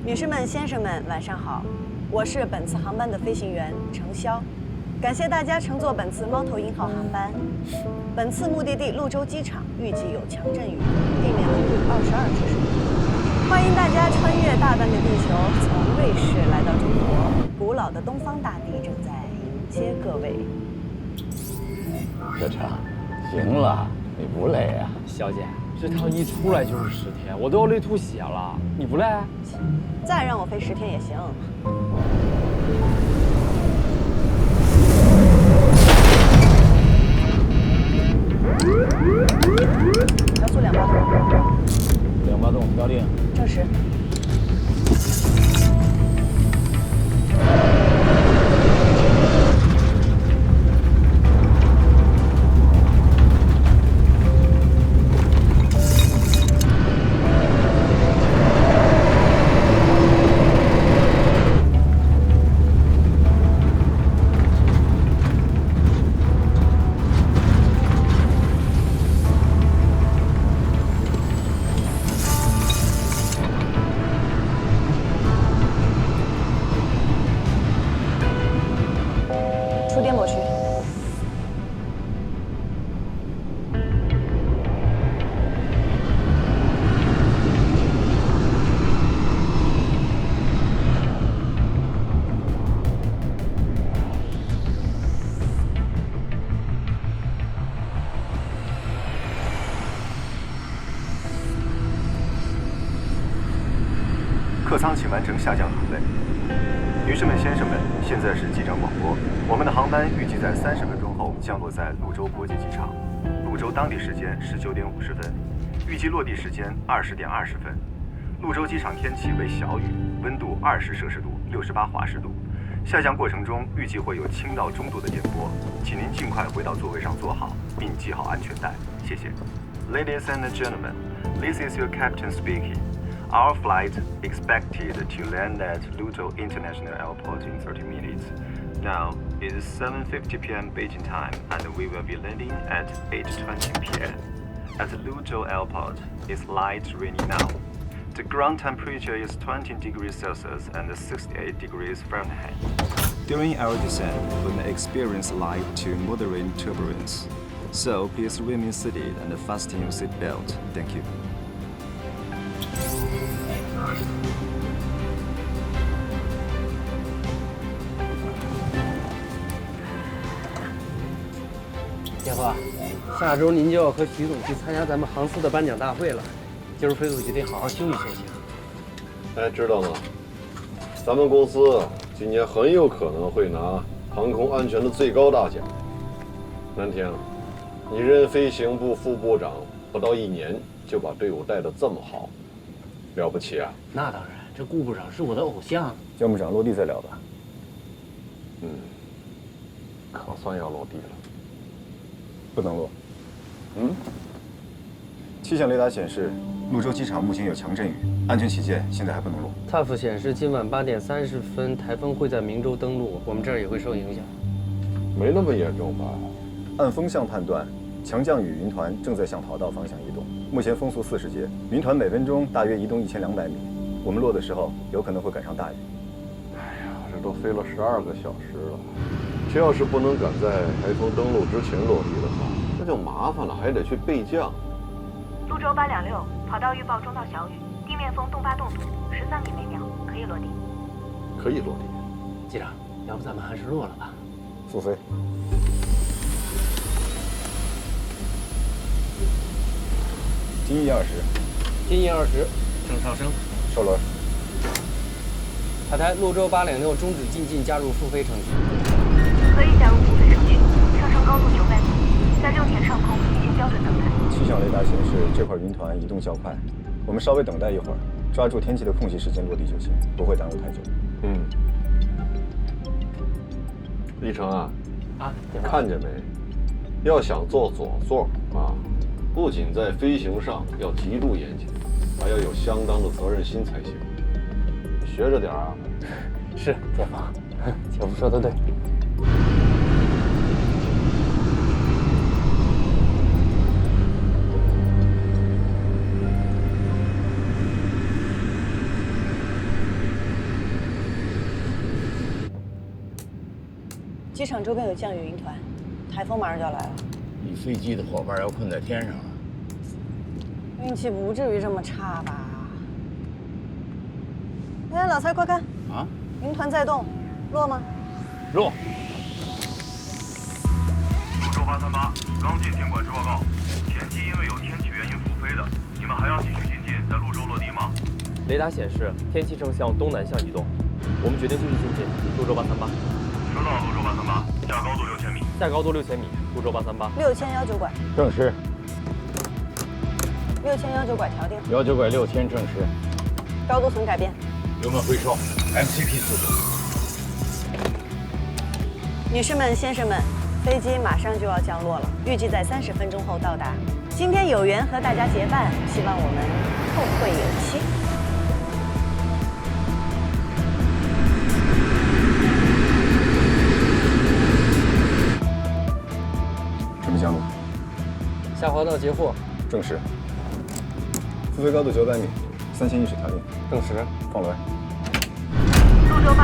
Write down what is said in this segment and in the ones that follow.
女士们、先生们，晚上好，我是本次航班的飞行员程潇，感谢大家乘坐本次猫头鹰号航班。本次目的地潞州机场预计有强阵雨，地面温度22摄氏度。欢迎大家穿越大半个地球，从瑞士来到中国，古老的东方大地正在迎接各位。小程，行了，你不累啊？小姐，这趟一出来就是10天，我都要累吐血了，你不累？再让我飞10天也行。调速2八度。2八洞标定。证实。出颠簸区。客舱请完成下降准备。女士们、先生们，现在是机长广播。我们的航班预计在30分钟后降落在潞州国际机场，潞州当地时间19点50分，预计落地时间20点20分。潞州机场天气为小雨，温度20摄氏度，68华氏度。下降过程中预计会有轻到中度的颠簸，请您尽快回到座位上坐好，并系好安全带，谢谢。Ladies and gentlemen, this is your captain speaking. Our flight expected to land at Luzhou International Airport in 30 minutes. Now it is 7:50 p.m. Beijing time, and we will be landing at 8:20 p.m. At Luzhou Airport, it's light rainy now. The ground temperature is 20 degrees Celsius and 68 degrees Fahrenheit. During our descent, we may experience light to moderate turbulence. So please remain seated and fasten your seatbelt. Thank you. 姐夫，下周您就要和徐总去参加咱们航司的颁奖大会了，今儿飞出去得好好休息休息。哎，知道吗？咱们公司今年很有可能会拿航空安全的最高大奖。南天，你任飞行部副部长不到1年，就把队伍带得这么好，了不起啊！那当然，这顾部长是我的偶像。姜部长落地再聊吧。可算要落地了。不能落。气象雷达显示，潞州机场目前有强阵雨，安全起见，现在还不能落。TAF 显示，今晚8点30分，台风会在明州登陆，我们这儿也会受影响。没那么严重吧？按风向判断，强降雨云团正在向跑道方向移动，目前风速40节，云团每分钟大约移动1200米。我们落的时候有可能会赶上大雨。哎呀，这都飞了12个小时了，这要是不能赶在台风登陆之前落地的话，那就麻烦了，还得去备降。潞州826，跑道预报中到小雨，地面风东发东堵，13米每秒，可以落地。可以落地。机长，要不咱们还是落了吧？速飞。金翼20，金翼20，正上升。收轮。塔台，潞州806终止进近加入复飞程序。可以加入复飞程序，上升高度900米，在6点上空进行标准等待。气象雷达显示，这块云团移动较快，我们稍微等待一会儿，抓住天气的空隙时间落地就行，不会耽误太久。立成啊，姐夫，看见没？要想做左座啊，不仅在飞行上要极度严谨，还要有相当的责任心才行。学着点啊。是，姐夫，姐夫说的对。机场周边有降雨云团，台风马上就要来了。你飞机的伙伴要困在天上了。运气不至于这么差吧？哎，老蔡，快看！啊，云团在动，落吗？落。泸州838，刚进天管制报告，前期因为有天气原因复飞的，你们还要继续进近，在泸州落地吗？雷达显示天气正向东南向移动，我们决定继续进近泸州838。收到，泸州838，下高度6000米。下高度6000米，泸州838。 600019拐，证实。 600019拐调定19拐6000证实。高度存改变。油门回收 ，MCP 速度。女士们、先生们，飞机马上就要降落了，预计在30分钟后到达。今天有缘和大家结伴，希望我们后会有期。什么降落？下滑道截获，证实。复飞高度900米，3000英尺调定。证实。放轮。泸州826，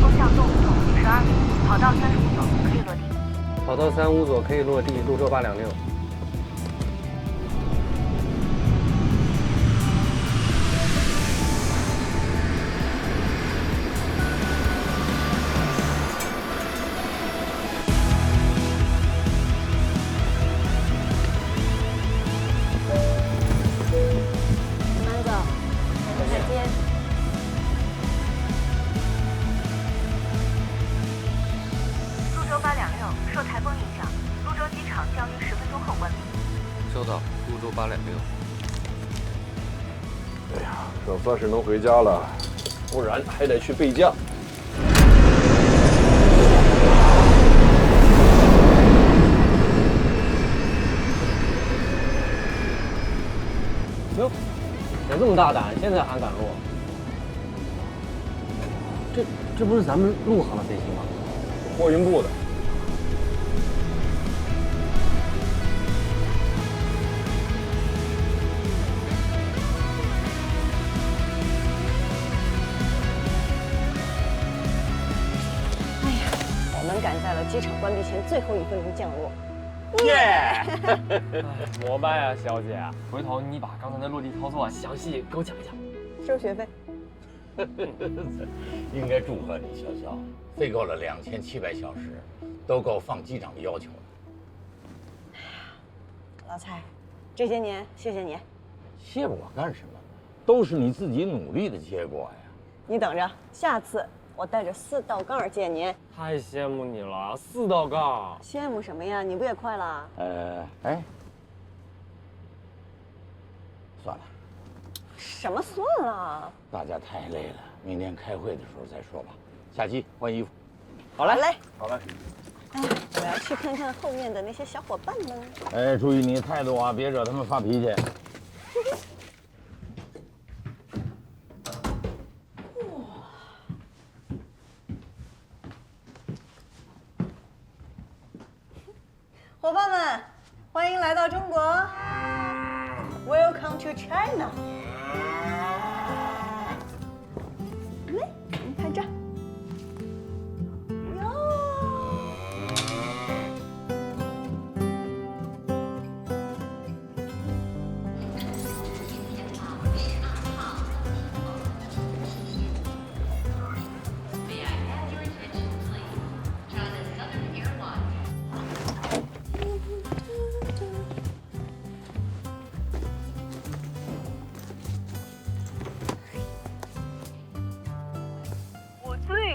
风向东东12米，跑道35左，可以落地。跑道35左可以落地，泸州826。 慢走，下台阶。泸州826，受台风影响，泸州机场将于10分钟后关闭。收到，泸州826。哎呀，这算是能回家了，不然还得去备降。哟，人这么大胆，现在还敢落？这不是咱们陆航的飞机吗？货运部的。我们赶在了机场关闭前最后1分钟降落。膜拜啊，小姐！回头你把刚才的落地操作详细给我讲一讲。收学费。应该祝贺你，潇潇，飞够了2700小时，都够放机长的要求了。老蔡，这些年谢谢你，谢我干什么？都是你自己努力的结果呀。你等着，下次我带着4道杠见您。太羡慕你了，4道杠。羡慕什么呀？你不也快了？哎，算了，什么算了？大家太累了，明天开会的时候再说吧。下机换衣服。好嘞，好嘞。哎，我要去看看后面的那些小伙伴们。哎，注意你态度啊，别惹他们发脾气。伙伴们，欢迎来到中国 ，Welcome to China。来，我们拍照。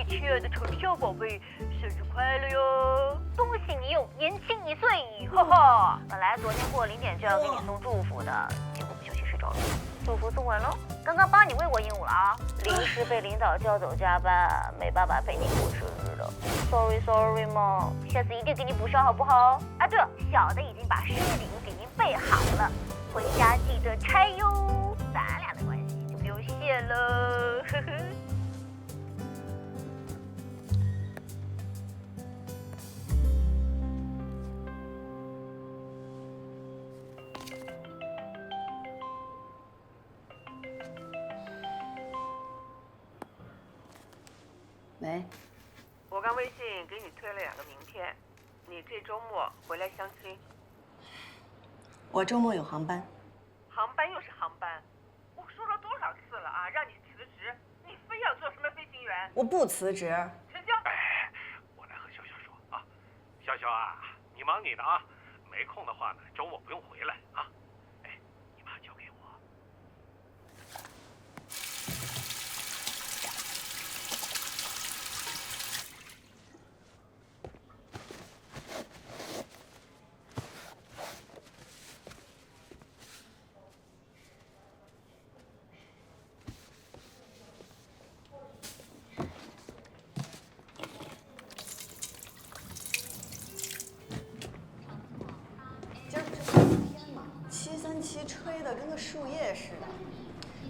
亲爱的程潇宝贝，生日快乐哟！恭喜你又年轻1岁，哈哈！本来昨天过0点就要给你送祝福的，结果不小心睡着了。祝福送完喽，刚刚帮你为我鹦鹉了啊！临时被领导叫走加班，没办法陪你过生日了。Sorry 嘛，下次一定给你补上好不好？啊，对了，小的已经把生日礼物给您备好了，回家记得拆哟。咱俩的关系就不用谢了，呵呵。喂，我刚微信给你推了2个名片，你这周末回来相亲。我周末有航班。航班又是航班，我说了多少次了啊，让你辞职，你非要做什么飞行员？我不辞职。陈潇，我来和潇潇说啊，潇潇啊，你忙你的啊，没空的话呢，周末不用回来啊。哎，你妈交给我。今儿不是晴天吗？737吹得跟个树叶似的。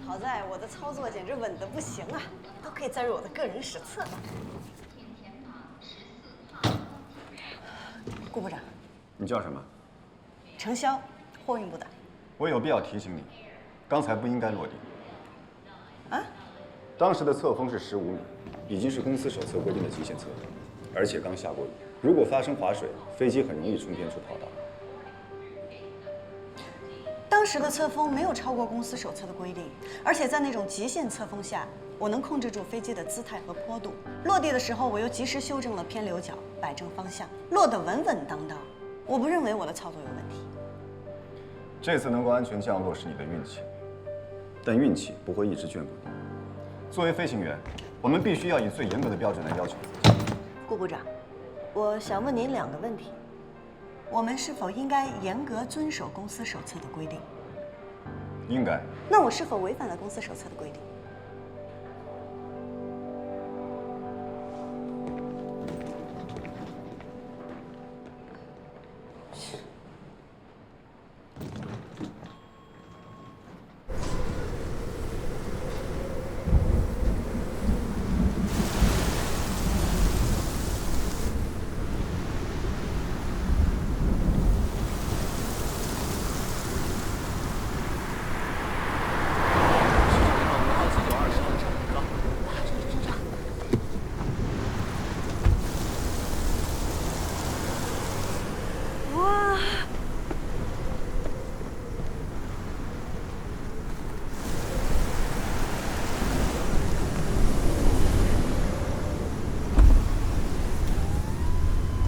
好在我的操作简直稳得不行啊，都可以载入我的个人史册了。顾部长，你叫什么？程潇，货运部的。我有必要提醒你，刚才不应该落地。啊？当时的侧风是15米，已经是公司手册规定的极限侧风，而且刚下过雨，如果发生划水，飞机很容易冲偏出跑道。当时的侧风没有超过公司手册的规定，而且在那种极限侧风下，我能控制住飞机的姿态和坡度。落地的时候，我又及时修正了偏流角，摆正方向，落得稳稳当当。我不认为我的操作有问题。这次能够安全降落是你的运气，但运气不会一直眷顾你。作为飞行员，我们必须要以最严格的标准来要求自己。顾部长，我想问您2个问题：我们是否应该严格遵守公司手册的规定？应该。那我是否违反了公司手册的规定？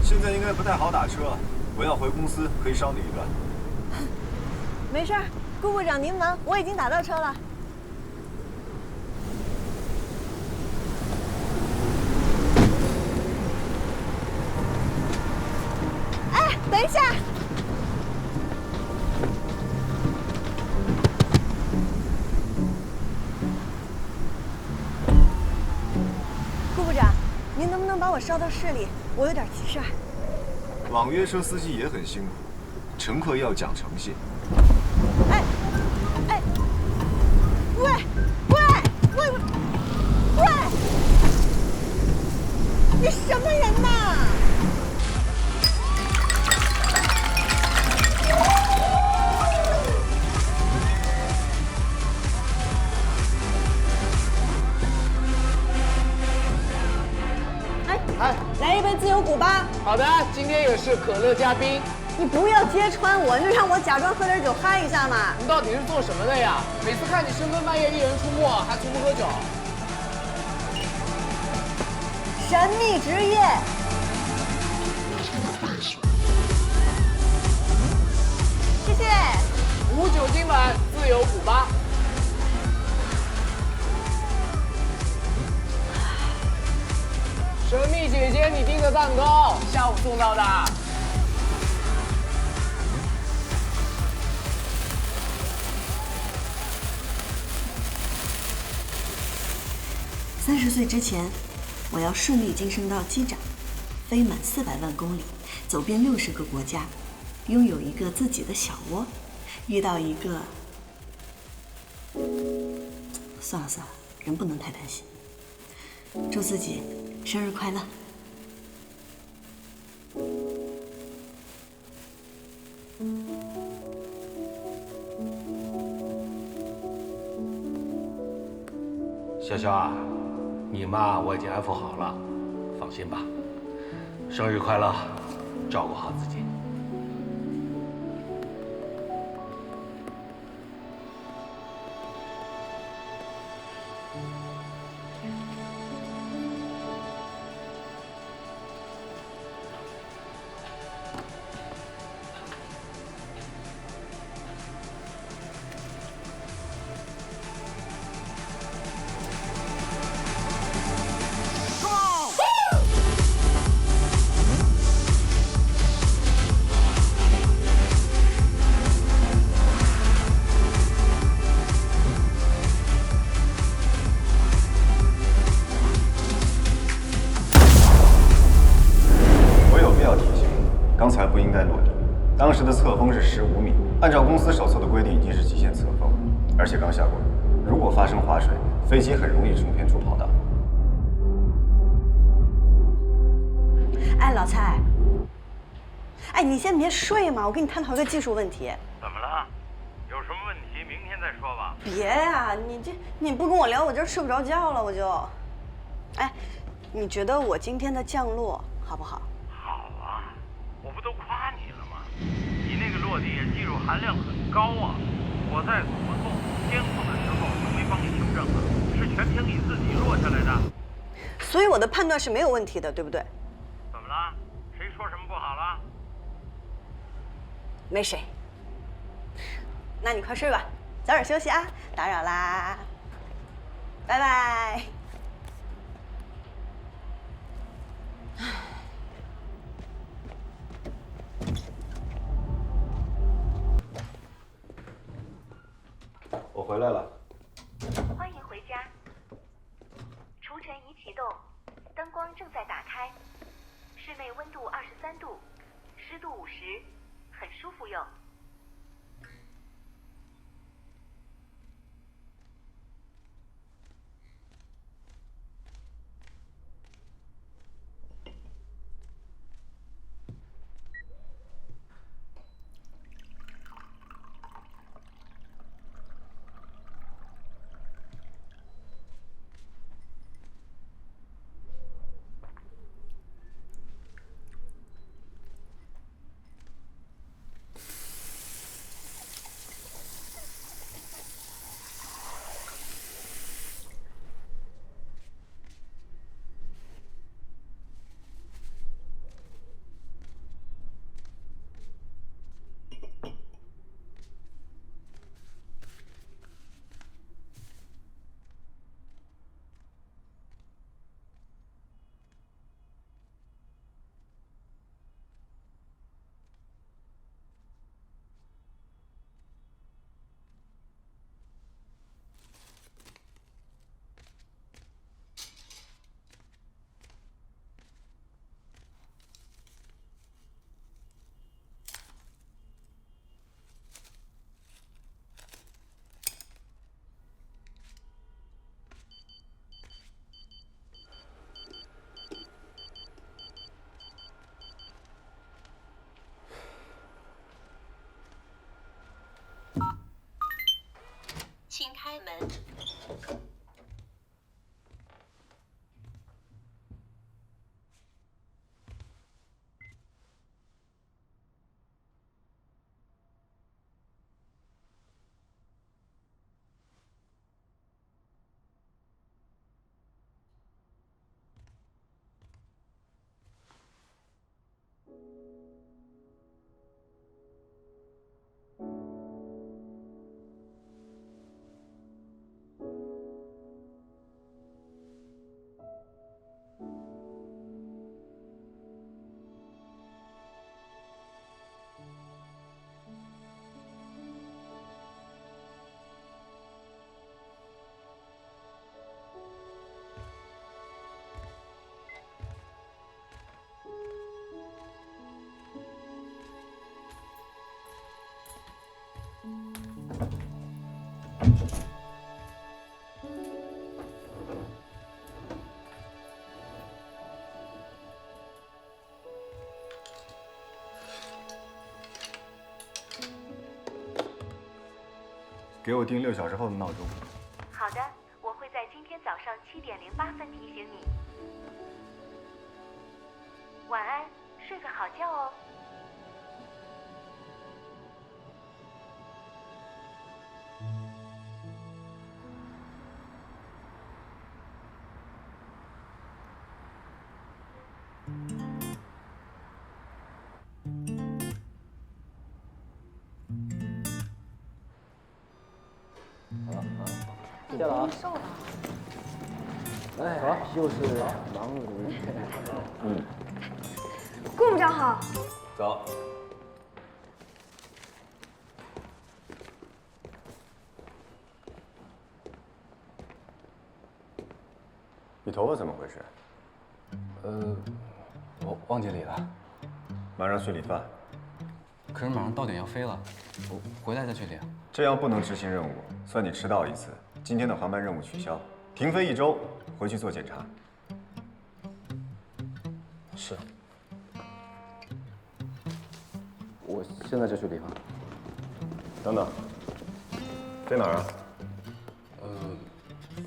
现在应该不太好打车，我要回公司，可以捎你一段。没事儿，顾部长您忙，我已经打到车了。哎，等一下！顾部长，您能不能把我捎到市里？我有点急事儿。网约车司机也很辛苦，乘客要讲诚信。哎，哎，喂，喂，喂，喂，你什么人呐？哎，来一杯自由古巴。好的，今天也是可乐加冰。你不要揭穿我，你就让我假装喝点酒嗨一下嘛。你到底是做什么的呀？每次看你深更半夜一人出没，还从不喝酒。神秘职业。谢谢。无酒精版自由古巴。神秘姐姐，你订的蛋糕下午送到的。30岁之前，我要顺利晋升到机长，飞满400万公里，走遍60个国家，拥有一个自己的小窝，遇到一个……算了算了，人不能太贪心。祝自己生日快乐！潇潇啊，你妈我已经安抚好了，放心吧，生日快乐，照顾好自己。刚才不应该落地，当时的侧风是15米，按照公司手册的规定已经是极限侧风，而且刚下过雨，如果发生划水，飞机很容易冲偏出跑道。哎，老蔡，哎，你先别睡嘛，我跟你探讨一个技术问题。怎么了？有什么问题明天再说吧。别呀，你不跟我聊，我这睡不着觉了，我就。哎，你觉得我今天的降落好不好？我不都夸你了吗？你那个落地技术含量很高啊！我在左送、监控的时候都没帮你修正啊，是全凭你自己落下来的。所以我的判断是没有问题的，对不对？怎么了？谁说什么不好了？没谁。那你快睡吧，早点休息啊，打扰啦，拜拜。我回来了。欢迎回家。除尘仪启动，灯光正在打开，室内温度23度，湿度50%，很舒服哟。请开门。给我定6小时后的闹钟。好的，我会在今天早上7点08分提醒你。晚安，睡个好觉哦。谢了啊！瘦了。哎，又是忙碌的一天。顾部长好。走。你头发怎么回事？我忘记理了。马上去理发。可是马上到点要飞了，我回来再去理。这样不能执行任务，算你迟到一次。今天的航班任务取消，停飞1周，回去做检查。是。我现在就去理发。等等，飞哪儿啊？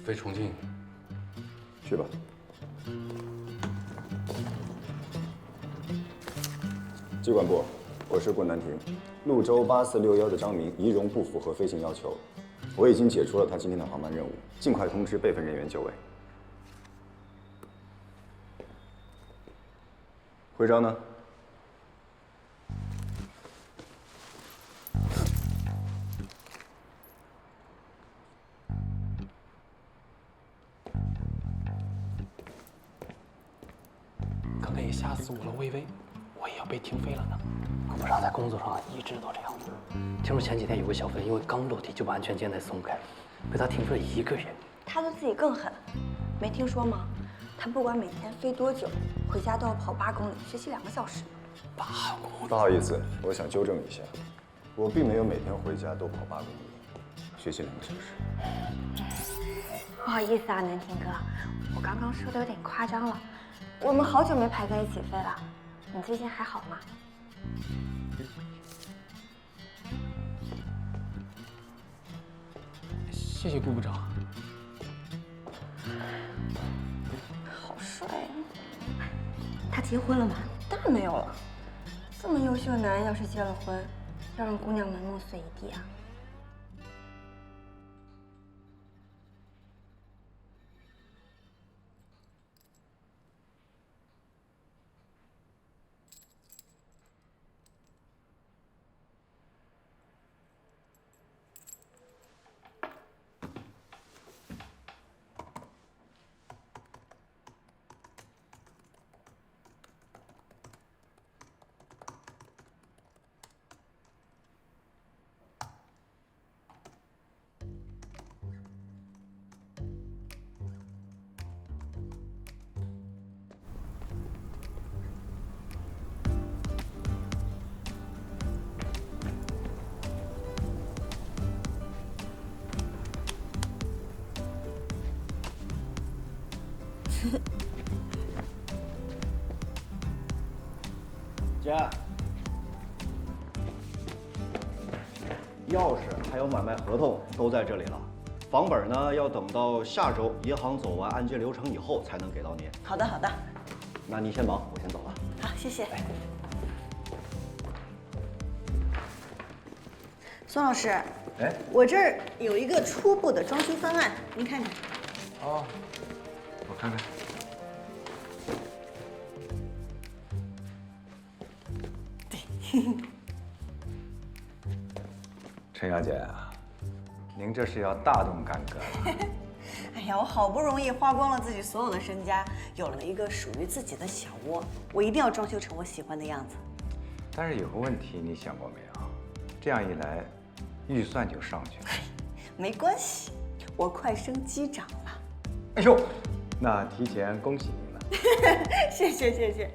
飞重庆。去吧。机管部，我是顾南亭。潞州8461的张明仪容不符合飞行要求，我已经解除了他今天的航班任务，尽快通知备份人员就位。徽章呢？刚才也吓死我了，我以为我也要被停飞了呢。顾部长在工作上一直都这样。听说前几天有个小分因为刚落地就把安全肩带松开，被他停飞了1个月。他对自己更狠，没听说吗？他不管每天飞多久，回家都要跑8公里，学习2个小时。8公里？不好意思，我想纠正一下，我并没有每天回家都跑8公里，学习2个小时。不好意思啊，南亭哥，我刚刚说的有点夸张了。我们好久没排在一起飞了，你最近还好吗？谢谢顾部长。好帅啊！他结婚了吗？当然没有了。这么优秀的男人要是结了婚，要让姑娘们梦碎一地啊！姐，钥匙还有买卖合同都在这里了，房本呢要等到下周银行走完按揭流程以后才能给到您。好的，好的。那你先忙，我先走了。好，谢谢。孙老师，哎，我这儿有一个初步的装修方案，您看看。哦，我看看。陈小姐啊，您这是要大动干戈了。哎呀，我好不容易花光了自己所有的身家，有了一个属于自己的小窝，我一定要装修成我喜欢的样子。但是有个问题，你想过没有？这样一来，预算就上去了。没关系，我快升机长了。哎呦，那提前恭喜您了。谢谢谢谢。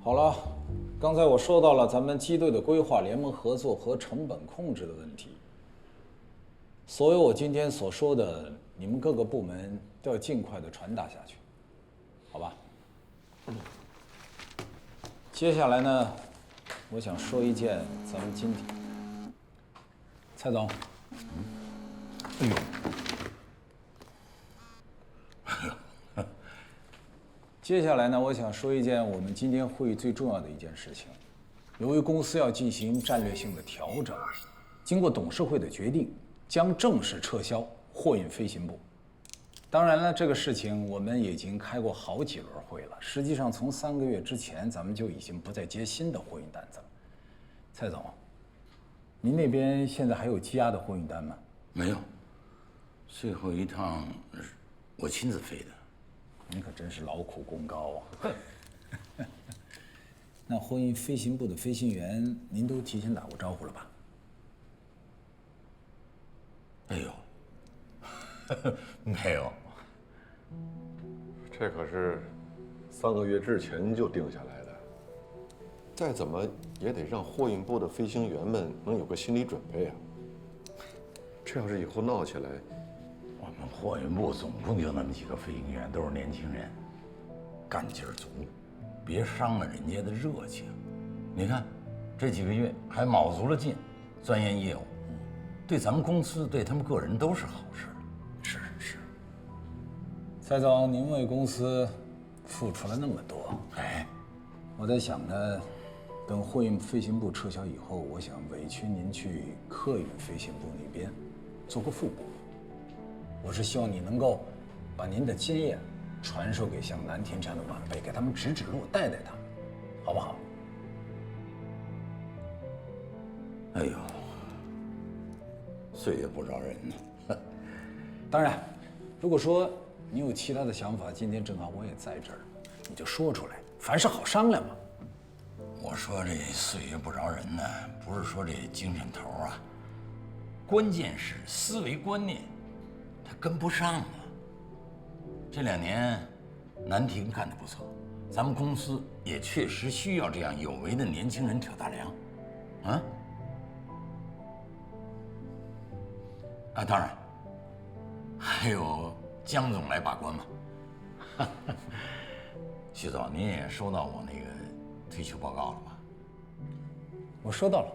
好了，刚才我说到了咱们机队的规划、联盟合作和成本控制的问题。所有我今天所说的，你们各个部门都要尽快的传达下去，好吧？接下来呢，我想说一件咱们今天，蔡总，哎呦，接下来呢，我想说一件我们今天会议最重要的一件事情。由于公司要进行战略性的调整，经过董事会的决定，将正式撤销货运飞行部。当然了，这个事情我们已经开过好几轮会了。实际上，从3个月之前，咱们就已经不再接新的货运单子了。蔡总，您那边现在还有积压的货运单吗？没有，最后一趟我亲自飞的。您可真是劳苦功高啊！那货运飞行部的飞行员，您都提前打过招呼了吧？没有，没有。这可是3个月之前就定下来的，再怎么也得让货运部的飞行员们能有个心理准备啊。这要是以后闹起来，我们货运部总共就那么几个飞行员，都是年轻人，干劲儿足，别伤了人家的热情。你看，这几个月还卯足了劲，钻研业务，对咱们公司、对他们个人都是好事。是。蔡总，您为公司付出了那么多，我在想呢，等货运飞行部撤销以后，我想委屈您去客运飞行部那边做个副部。我是希望你能够把您的经验传授给像南田这样的晚辈，给他们指路，带他们，好不好？哎呦，岁月不饶人呢。当然，如果说你有其他的想法，今天正好我也在这儿，你就说出来，凡事好商量嘛。我说这岁月不饶人呢，不是说这精神头啊，关键是思维观念，他跟不上啊。这2年，南亭干得不错，咱们公司也确实需要这样有为的年轻人挑大梁，当然，还有江总来把关嘛。徐总，您也收到我那个退休报告了吧？我收到了。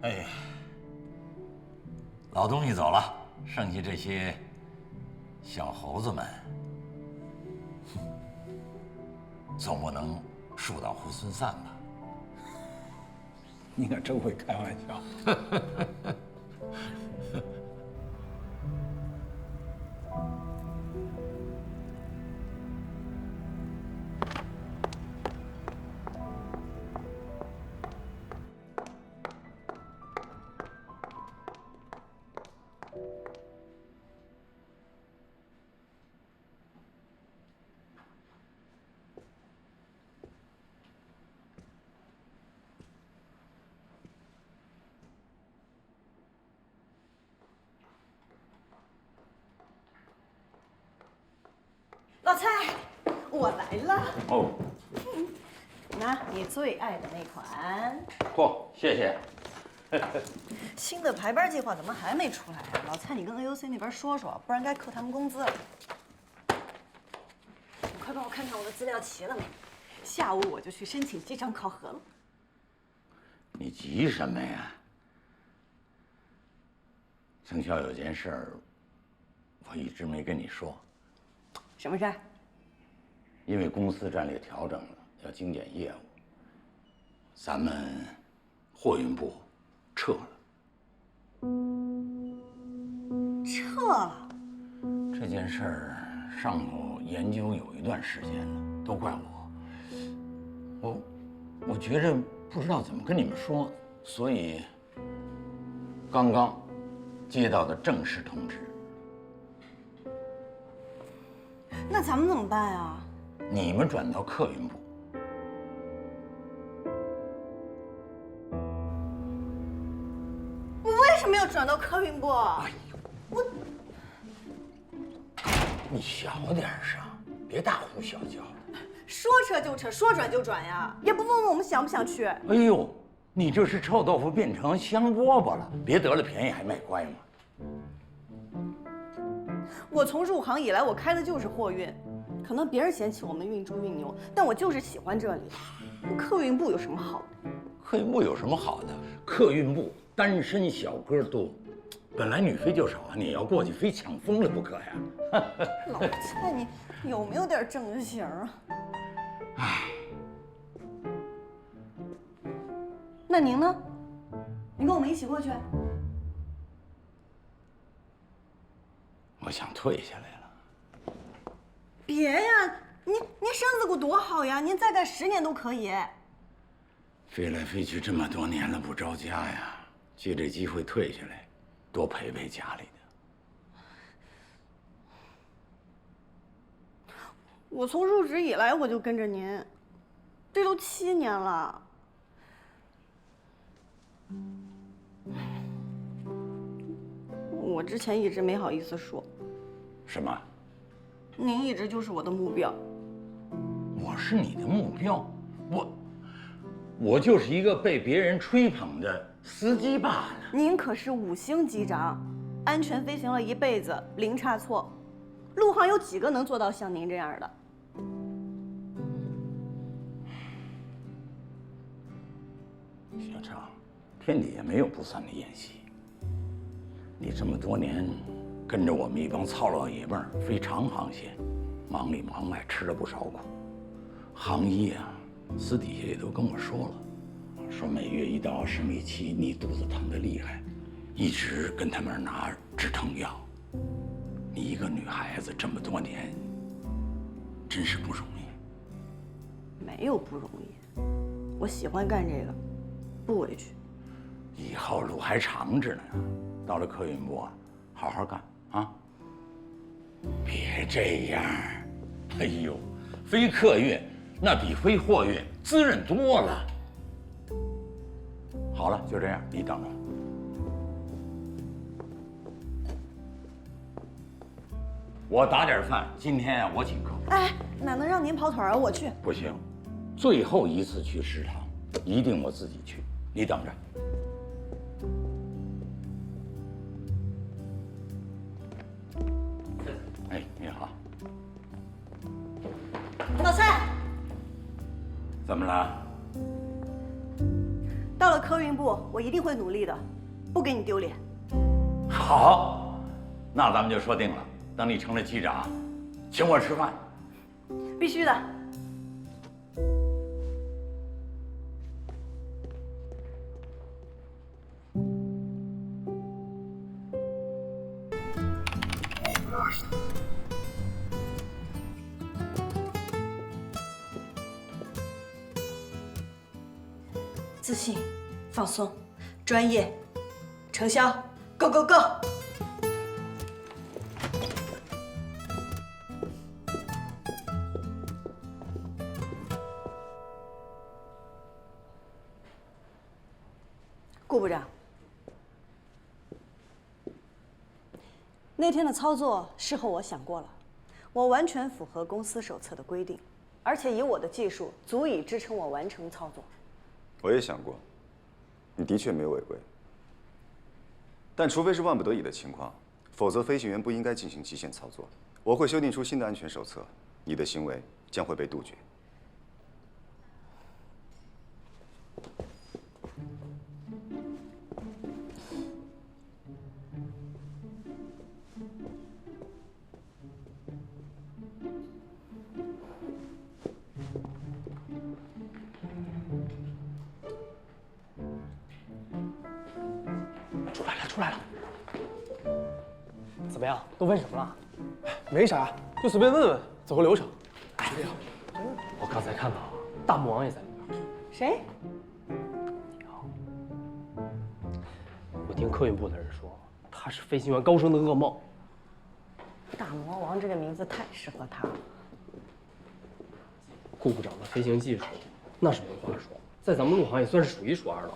哎，老东西走了，剩下这些小猴子们，总不能树倒猢狲散吧？你可真会开玩笑。老蔡，我来了。哦，拿你最爱的那款。嚯，谢谢。新的排班计划怎么还没出来啊？老蔡，你跟 AOC 那边说说，不然该扣他们工资了。你快帮我看看我的资料齐了没？下午我就去申请机场考核了。你急什么呀？程潇，有件事儿，我一直没跟你说。什么事儿？因为公司战略调整了，要精简业务，咱们货运部撤了。撤了？这件事儿上头研究有一段时间了，都怪我。我觉着不知道怎么跟你们说，所以刚刚接到的正式通知。那咱们怎么办呀？你们转到客运部。我为什么要转到客运部？哎呦，你小点声，别大呼小叫。说撤就撤，说转就转呀，也不问问我们想不想去。哎呦，你这是臭豆腐变成香饽饽了，别得了便宜还卖乖嘛。我从入行以来，我开的就是货运，可能别人嫌弃我们运猪运牛，但我就是喜欢这里。客运部有什么好的？客运部有什么好的？客运部单身小哥多，本来女飞就少啊，你要过去非抢疯了不可呀！老蔡，你有没有点正形啊？唉，那您呢？您跟我们一起过去？我想退下来了。别呀，您身子骨多好呀，您再干10年都可以。飞来飞去这么多年了，不着家呀，借这机会退下来，多陪陪家里的。我从入职以来我就跟着您，这都7年了。我之前一直没好意思说。什么？您一直就是我的目标。我是你的目标？我就是一个被别人吹捧的司机罢了。您可是5星机长，安全飞行了一辈子，零差错。陆航有几个能做到像您这样的？小常，天底下没有不散的宴席。你这么多年跟着我们一帮糙老爷们儿飞长航线，忙里忙外吃了不少苦。行医啊，私底下也都跟我说了，说每月一到生理期你肚子疼得厉害，一直跟他们拿止疼药。你一个女孩子这么多年，真是不容易。没有不容易，我喜欢干这个，不委屈。以后路还长着呢，到了客运部啊，好好干啊！别这样，哎呦，飞客运那比飞货运滋润多了。好了，就这样，你等着。我打点饭，今天啊，我请客。哎，哪能让您跑腿啊？我去。不行，最后一次去食堂，一定我自己去，你等着。哎，你好。老蔡，怎么了？到了客运部，我一定会努力的，不给你丢脸。好，那咱们就说定了。等你成了机长，请我吃饭。必须的。自信、放松、专业、程潇 ，Go Go Go！顾部长，那天的操作事后我想过了，我完全符合公司手册的规定，而且以我的技术足以支撑我完成操作。我也想过，你的确没有违规，但除非是万不得已的情况，否则飞行员不应该进行极限操作。我会修订出新的安全手册，你的行为将会被杜绝。出来了，怎么样？都问什么了？没啥，就随便问问，走个流程。哎呀，我刚才看到大魔王也在里边。谁？我听客运部的人说，他是飞行员高升的噩梦。大魔王这个名字太适合他了。顾部长的飞行技术，那是没话说，在咱们陆航也算是数1数2的，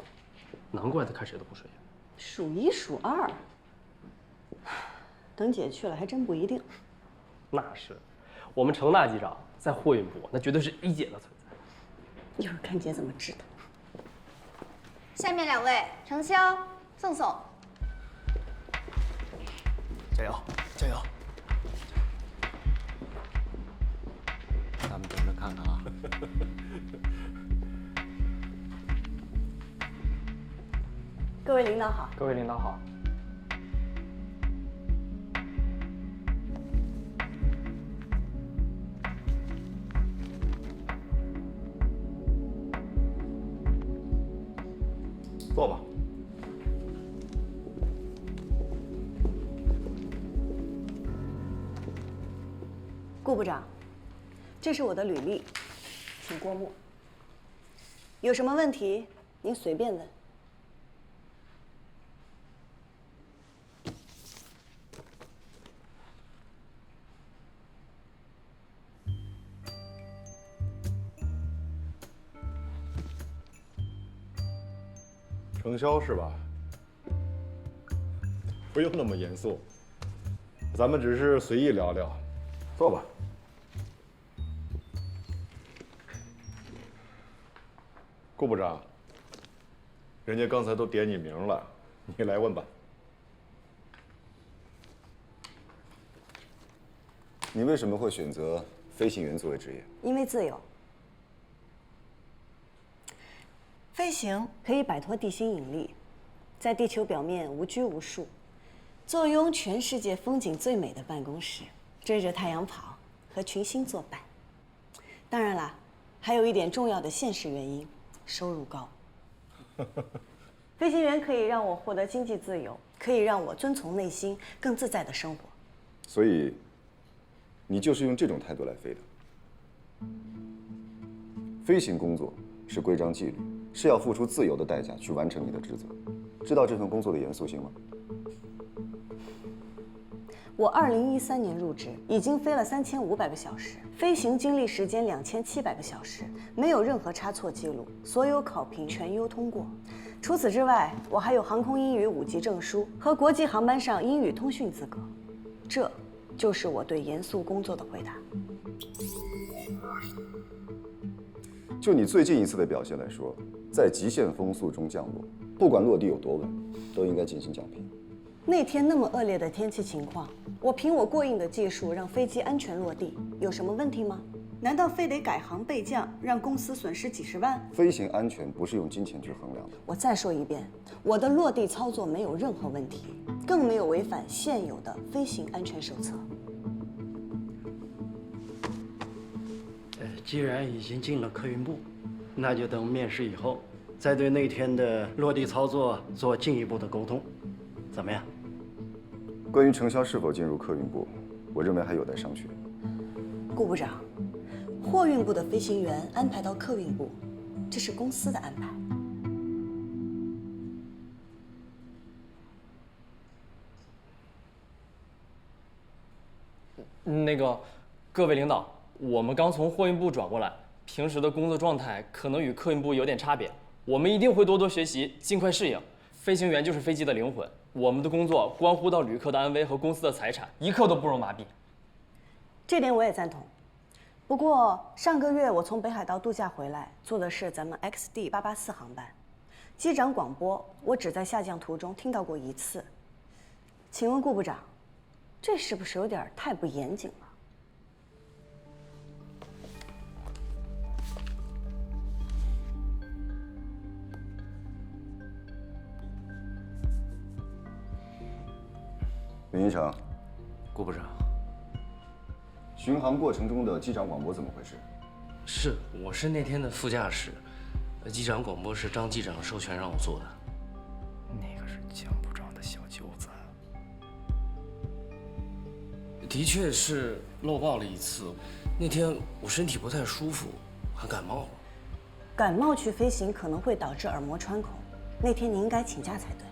难怪他看谁都不顺眼。数1数2，等姐去了还真不一定。那是，我们程大机长在货运部那绝对是1姐的存在。一会儿看姐怎么治他。下面2位，程潇、宋宋。加油，加油！咱们等着看看啊。各位领导好。各位领导好。坐吧。顾部长，这是我的履历，请过目。有什么问题您随便问。程潇是吧？不用那么严肃，咱们只是随意聊聊。坐吧。顾部长，人家刚才都点你名了，你来问吧。你为什么会选择飞行员作为职业？因为自由。飞行可以摆脱地心引力，在地球表面无拘无束，坐拥全世界风景最美的办公室，追着太阳跑，和群星作伴。当然啦，还有一点重要的现实原因：收入高。飞行员可以让我获得经济自由，可以让我遵从内心，更自在的生活。所以，你就是用这种态度来飞的。飞行工作是规章纪律，是要付出自由的代价去完成你的职责。知道这份工作的严肃性吗？我2013年入职，已经飞了3500个小时，飞行经历时间2700个小时，没有任何差错记录，所有考评全优通过。除此之外，我还有航空英语5级证书和国际航班上英语通讯资格。这就是我对严肃工作的回答。就你最近一次的表现来说，在极限风速中降落，不管落地有多稳，都应该进行奖评。那天那么恶劣的天气情况，我凭我过硬的技术让飞机安全落地，有什么问题吗？难道非得改行备降，让公司损失几十万？飞行安全不是用金钱去衡量的。我再说一遍，我的落地操作没有任何问题，更没有违反现有的飞行安全手册。既然已经进了客运部，那就等面试以后，再对那天的落地操作做进一步的沟通，怎么样？关于程潇是否进入客运部，我认为还有待商榷。顾部长，货运部的飞行员安排到客运部，这是公司的安排。那个，各位领导，我们刚从货运部转过来，平时的工作状态可能与客运部有点差别，我们一定会多多学习，尽快适应。飞行员就是飞机的灵魂，我们的工作关乎到旅客的安危和公司的财产，一刻都不容麻痹。这点我也赞同。不过上个月我从北海道度假回来，坐的是咱们 XD884航班，机长广播我只在下降途中听到过1次。请问顾部长，这是不是有点太不严谨了？林一成，顾部长，巡航过程中的机长广播怎么回事？是，我是那天的副驾驶，机长广播是张机长授权让我做的。那个是江部长的小舅子。的确是漏报了1次，那天我身体不太舒服，还感冒了。感冒去飞行可能会导致耳膜穿孔，那天你应该请假才对。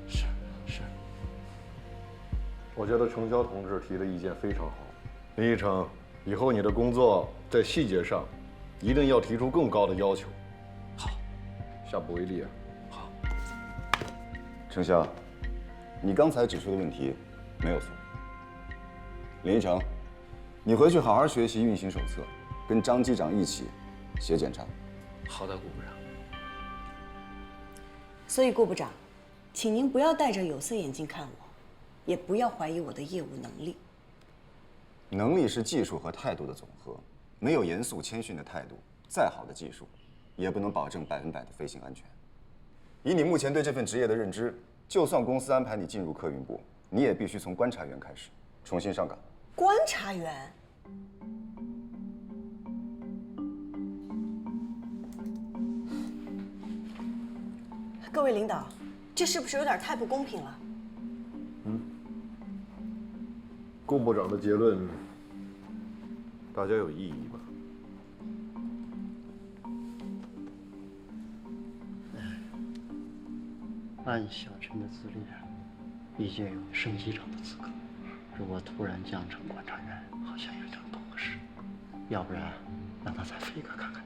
是。我觉得程潇同志提的意见非常好。林一成，以后你的工作在细节上一定要提出更高的要求。好，下不为例啊。好。程潇，你刚才指出的问题没有错。林一成，你回去好好学习运行手册，跟张机长一起写检查。好的，顾部长。所以顾部长，请您不要戴着有色眼镜看我，也不要怀疑我的业务能力。能力是技术和态度的总和，没有严肃谦逊的态度，再好的技术，也不能保证100%的飞行安全。以你目前对这份职业的认知，就算公司安排你进入客运部，你也必须从观察员开始，重新上岗。观察员？各位领导，这是不是有点太不公平了？顾部长的结论，大家有异议吗？按小陈的资历，已经有升机长的资格。如果突然降成观察员，好像有点不合适。要不然，让他再飞一个看看。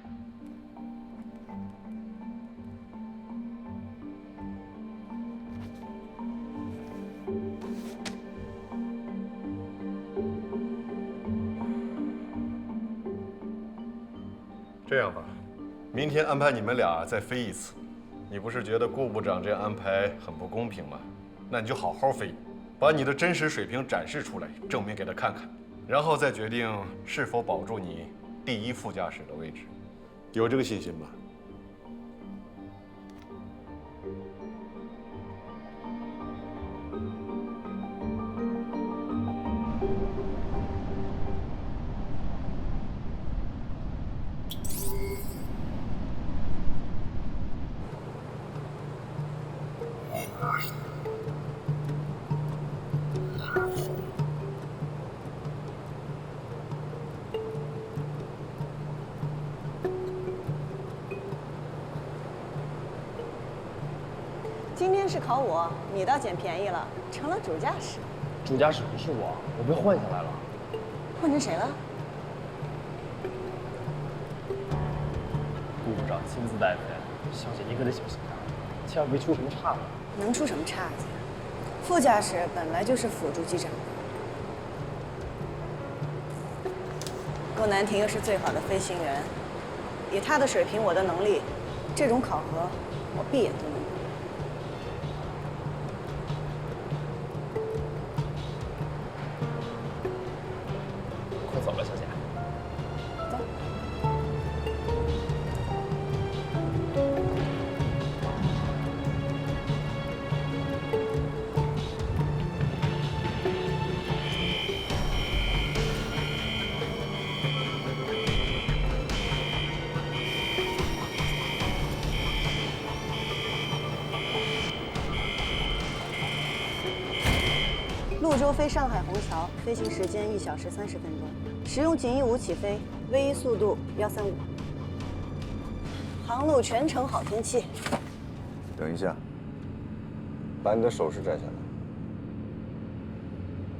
这样吧，明天安排你们俩再飞一次。你不是觉得顾部长这样安排很不公平吗？那你就好好飞，把你的真实水平展示出来，证明给他看看，然后再决定是否保住你第一副驾驶的位置。有这个信心吗？今天是考我，你倒捡便宜了，成了主驾驶。主驾驶不是我，我被换下来了。换成谁了？顾部长亲自带飞，小姐你可得小心点，千万别出什么岔子。能出什么岔子？副驾驶本来就是辅助机长的。郭南亭又是最好的飞行员，以他的水平，我的能力，这种考核我闭眼都能过。快走了，小姐。走。潞州飞上海虹桥，飞行时间1小时30分钟，使用锦翼5起飞，V1速度135。航路全程好天气。等一下，把你的手势摘下来。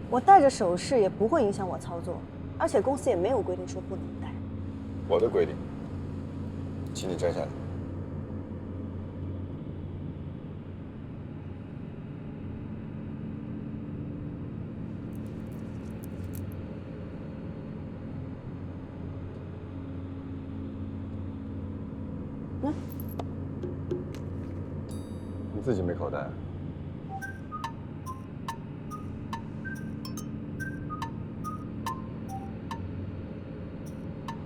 我戴着手势也不会影响我操作，而且公司也没有规定说不能戴。我的规定，请你摘下来。你自己没口袋。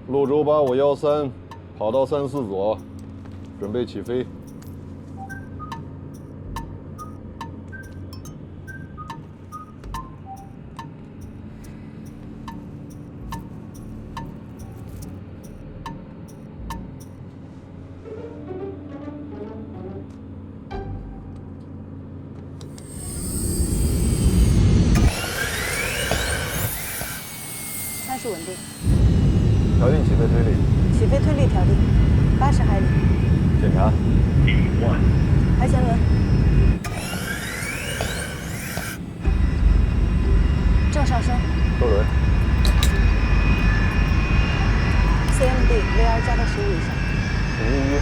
潞州8513，跑道34左，准备起飞。参数稳定。调定起飞推力。起飞推力调定，80海里。检查。排前轮。正上升。收轮。CMD VR 加到15以上。锦翼1。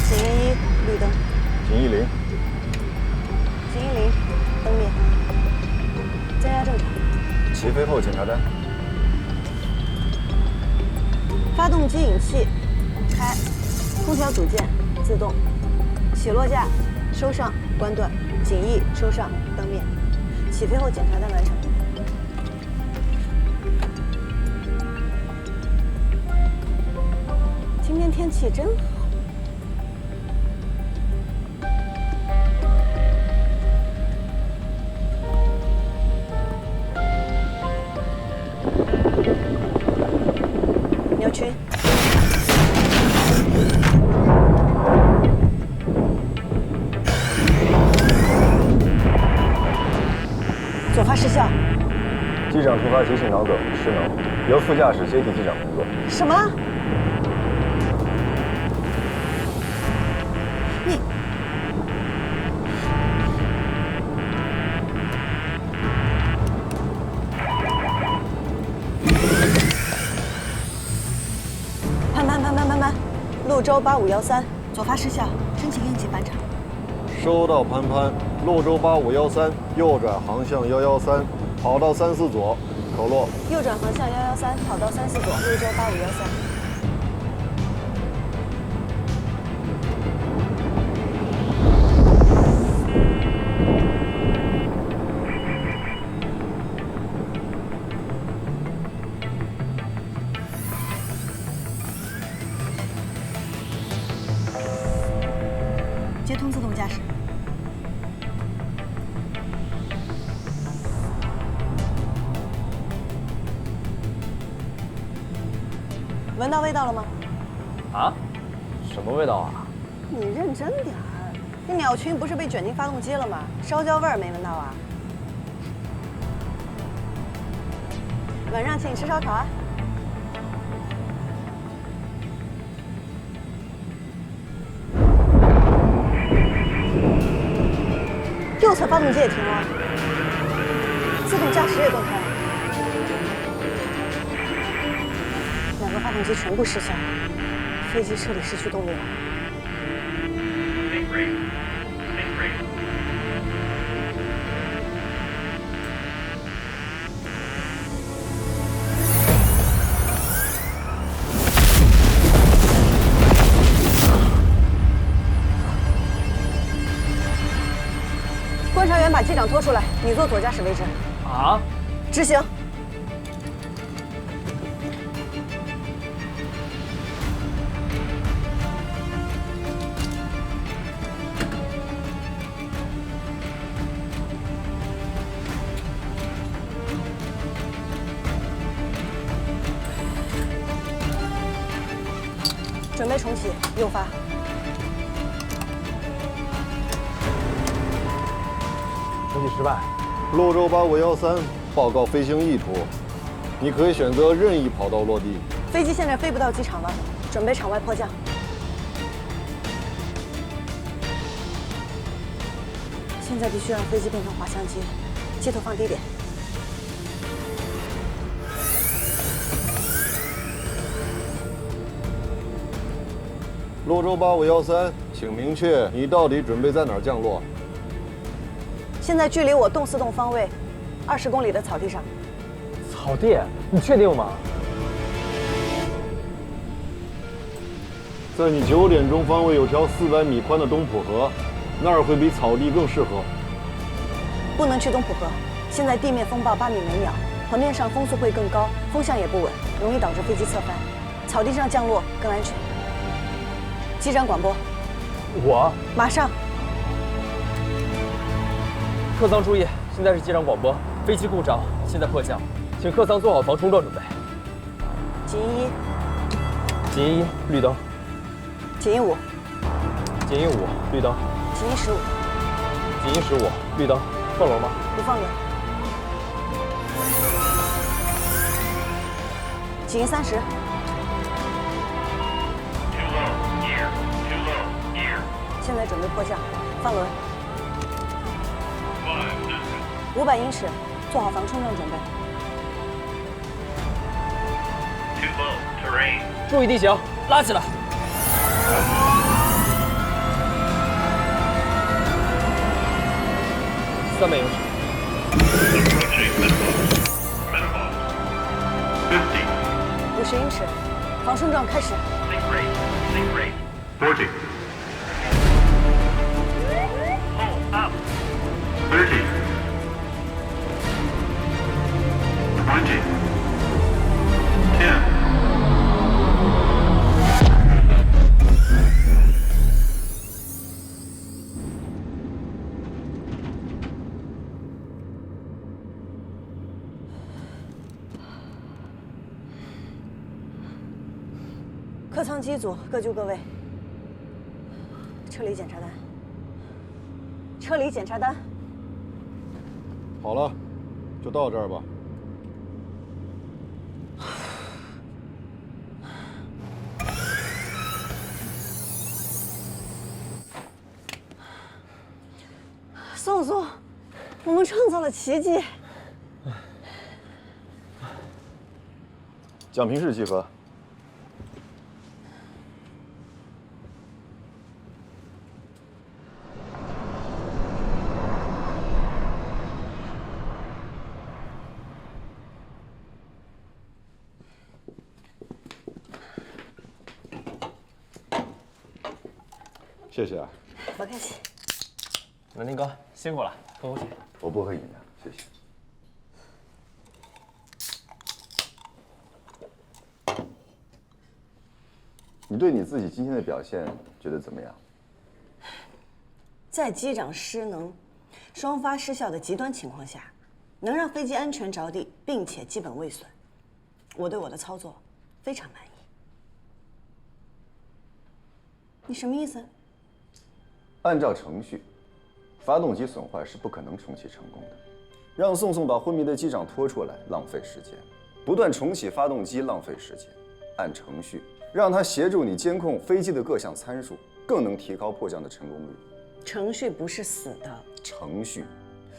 锦翼1绿灯。锦翼0。锦翼0灯灭。增压正常。起飞后检查单。发动机引气开，空调组件自动，起落架收上关断，锦翼收上灯灭。起飞后检查单完成。今天天气真好。扭曲。机长突发急性脑梗失能，由副驾驶接替机长工作。什么？你潘，潞州8513，左发失效，申请应急返场。收到，潘。潞州8513，右转航向113，跑道34左，口落。右转航向113，跑道34左，潞州8513。接通自动驾驶。闻到味道了吗？啊？什么味道啊？你认真点儿，那鸟群不是被卷进发动机了吗？烧焦味儿没闻到啊？晚上请你吃烧烤啊！右侧发动机也停了，自动驾驶也断开了，两个发动机全部失效，飞机彻底失去动力了。观察员把机长拖出来，你坐左驾驶位置。啊？执行。准备重启，右发。重启失败。潞州8513，报告飞行意图。你可以选择任意跑道落地。飞机现在飞不到机场了，准备场外迫降。现在必须让飞机变成滑翔机，机头放低点。潞州8513，请明确你到底准备在哪儿降落？现在距离我动4栋方位20公里的草地上。草地？你确定吗？在你9点钟方位有条400米宽的东浦河，那儿会比草地更适合。不能去东浦河，现在地面风暴8米每秒，河面上风速会更高，风向也不稳，容易导致飞机侧翻。草地上降落更安全。机长广播。我马上。客舱注意，现在是机长广播，飞机故障，现在迫降，请客舱做好防冲撞准备。警音1。警音1，绿灯。警音5。警音5，绿灯。警音15。警音15，绿灯。放轮吗？不放轮。警音30。现在准备迫降，放轮。500英尺，做好防冲撞准备。注意地形，拉起来。300英尺。50英尺，防冲撞开始。40. Hold up. 30. 20. 10.客舱机组各就各位。车里检查单。车里检查单。好了，就到这儿吧。告诉，我们创造了奇迹。奖评是集合。谢谢啊。不客气。文林哥辛苦了，喝口水。我不喝饮料，谢谢。你对你自己今天的表现觉得怎么样？在机长失能、双发失效的极端情况下，能让飞机安全着地，并且基本未损，我对我的操作非常满意。你什么意思？按照程序，发动机损坏是不可能重启成功的。让宋宋把昏迷的机长拖出来，浪费时间；不断重启发动机，浪费时间。按程序，让他协助你监控飞机的各项参数，更能提高迫降的成功率。程序不是死的，程序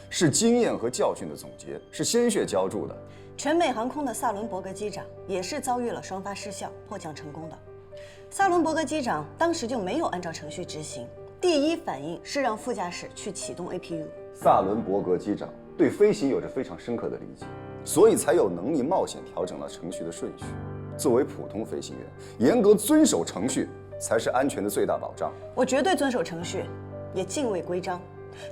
是经验和教训的总结，是鲜血浇筑的。全美航空的萨伦伯格机长也是遭遇了双发失效，迫降成功的。萨伦伯格机长当时就没有按照程序执行，第一反应是让副驾驶去启动 APU。萨伦伯格机长对飞行有着非常深刻的理解，所以才有能力冒险调整了程序的顺序。作为普通飞行员，严格遵守程序才是安全的最大保障。我绝对遵守程序，也敬畏规章，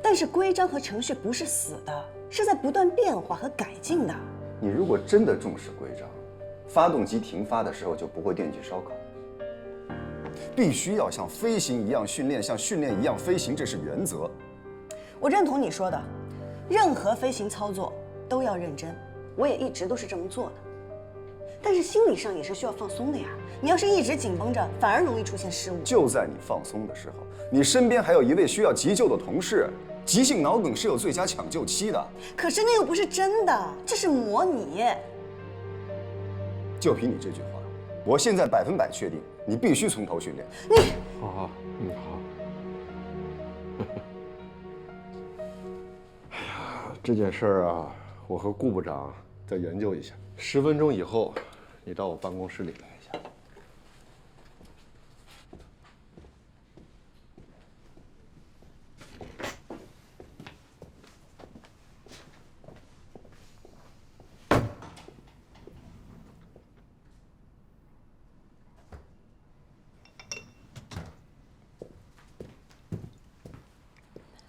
但是规章和程序不是死的，是在不断变化和改进的。你如果真的重视规章，发动机停发的时候就不会惦记烧烤。必须要像飞行一样训练，像训练一样飞行，这是原则。我认同你说的，任何飞行操作都要认真，我也一直都是这么做的。但是心理上也是需要放松的呀。你要是一直紧绷着，反而容易出现失误。就在你放松的时候，你身边还有一位需要急救的同事。急性脑梗是有最佳抢救期的。可是那又不是真的，这是模拟。就凭你这句话，我现在100%确定，你必须从头训练。你好，好。哎呀，这件事儿啊，我和顾部长再研究一下。10分钟以后，你到我办公室里来一下。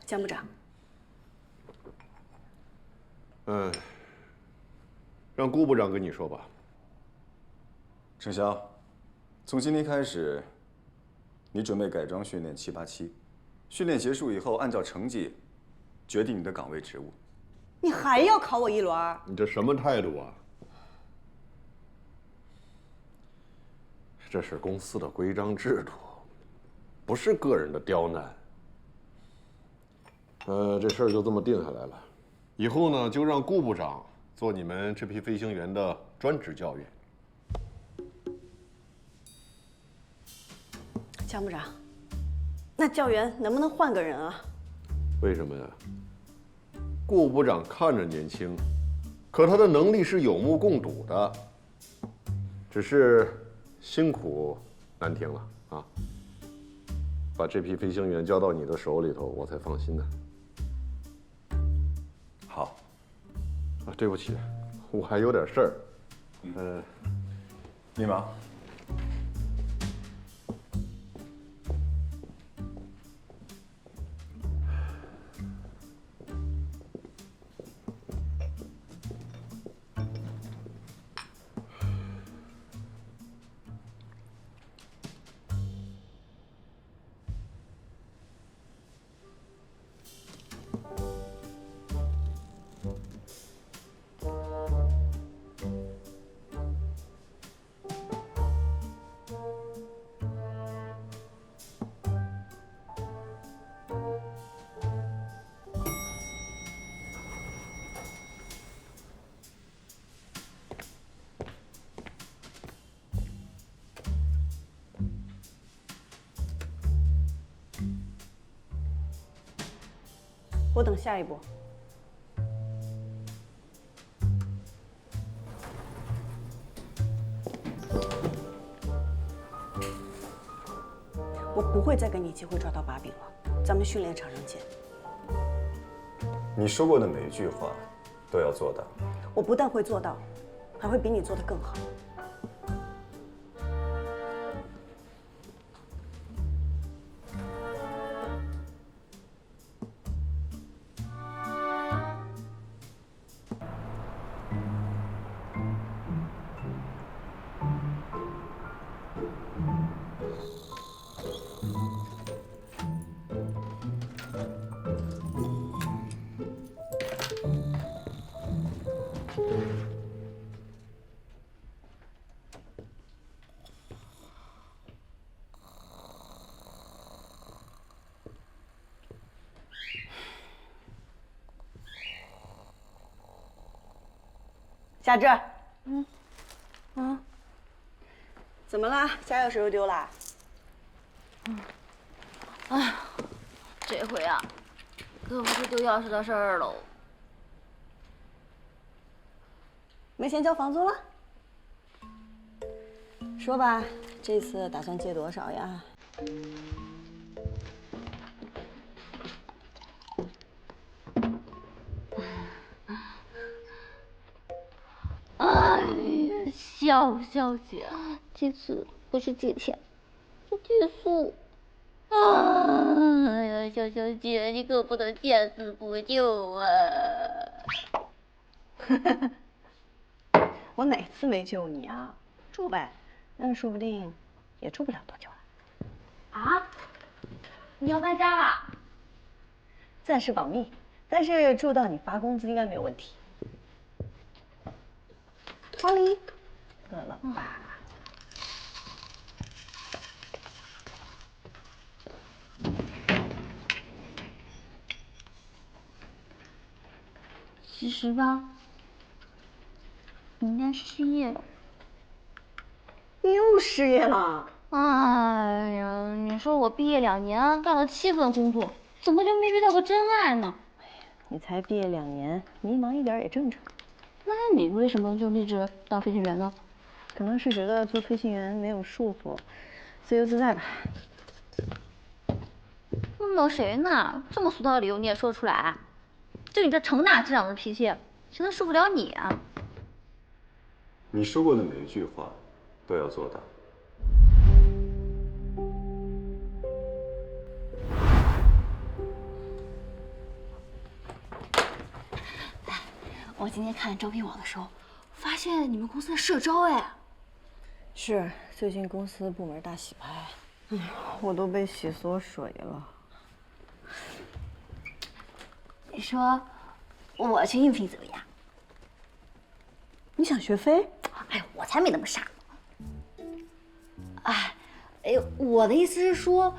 江部长。让顾部长跟你说吧。程潇，从今天开始，你准备改装训练787，训练结束以后，按照成绩决定你的岗位职务。你还要考我一轮？你这什么态度啊？这是公司的规章制度，不是个人的刁难。这事儿就这么定下来了。以后呢，就让顾部长做你们这批飞行员的专职教员。江部长，那教员能不能换个人啊？为什么呀？顾部长看着年轻，可他的能力是有目共睹的，只是辛苦难听了啊。把这批飞行员交到你的手里头，我才放心呢。好。啊，对不起，我还有点事儿。你忙。我等下一步。我不会再给你机会抓到把柄了，咱们训练场上见。你说过的每一句话，都要做到。我不但会做到，还会比你做得更好。夏至，怎么了？家钥匙又丢了？哎，这回啊，可不是丢钥匙的事儿喽。没钱交房租了？说吧，这次打算借多少呀？哎呀，小姐，这次不是借钱，是借宿。哎呀，小姐，你可不能见死不救啊！我哪次没救你啊？住呗，但是说不定也住不了多久了。啊？你要搬家了？暂时保密，但是住到你发工资应该没有问题。光临，饿了吧？其实吧，你应该失业了。你又失业了？哎呀，你说我毕业2年，干了7份工作，怎么就没遇到个真爱呢？你才毕业2年，迷茫一点也正常。那你为什么就立志当飞行员呢？可能是觉得做飞行员没有束缚，自由自在吧。闹谁呢？这么俗套的理由你也说得出来？就你这成大这样的脾气，谁能受得了你啊？你说过的每一句话，都要做到。我今天看招聘网的时候，发现你们公司在社招哎。是，最近公司部门大洗牌，哎呀，我都被洗缩水了。你说我去应聘怎么样？你想学飞？哎呦，我才没那么傻呢。哎呦，我的意思是说，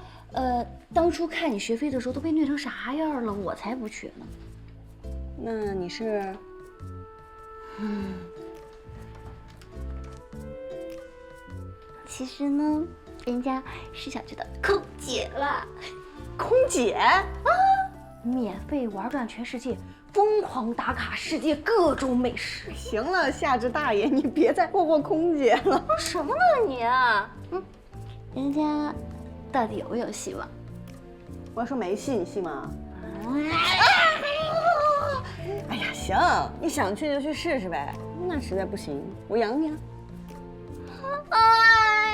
当初看你学飞的时候都被虐成啥样了，我才不去呢。那你是？其实呢，人家是小区的空姐了。空姐啊，免费玩转全世界，疯狂打卡世界各种美食。行了，夏至大爷，你别再霍霍空姐了。什么呢你啊？人家到底有没有戏吗？我要说没戏，你信吗？哎呀，行，你想去就去试试呗。那实在不行，我养你啊。哎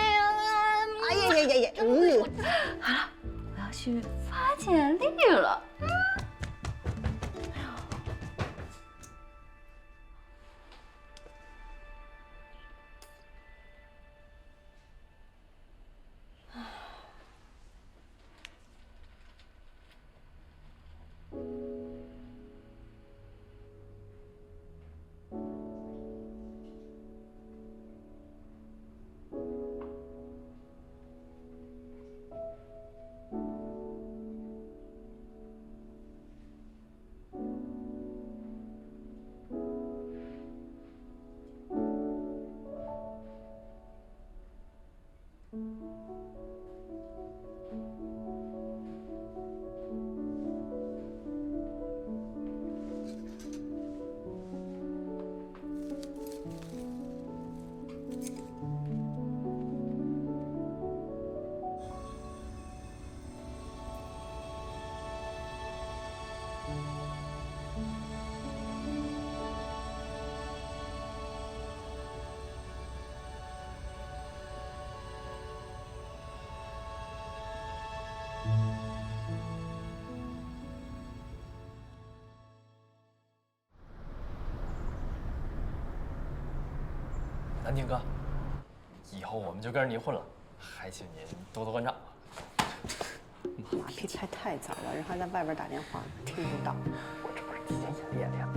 呀，好了，我要去发简历了。南亭哥，以后我们就跟着您混了，还请您多多关照。马屁拍太早了，人还在外边打电话，听不到。我这不是提前演练的呀。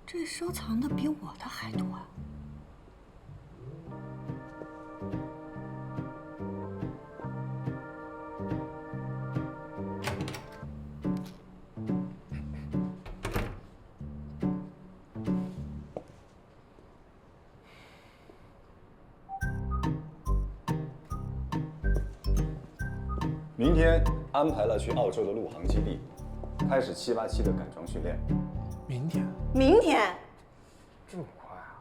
这收藏的比我的还多啊！明天安排了去澳洲的陆航基地，开始787的改装训练。明天？明天？这么快啊？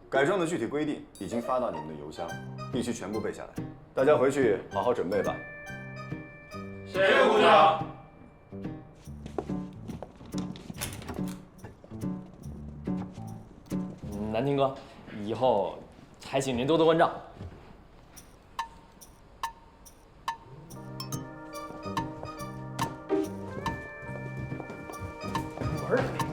改装的具体规定已经发到你们的邮箱，必须全部背下来。大家回去好好准备吧。谢谢部长。南亭哥，以后还请您多多关照。玩什么？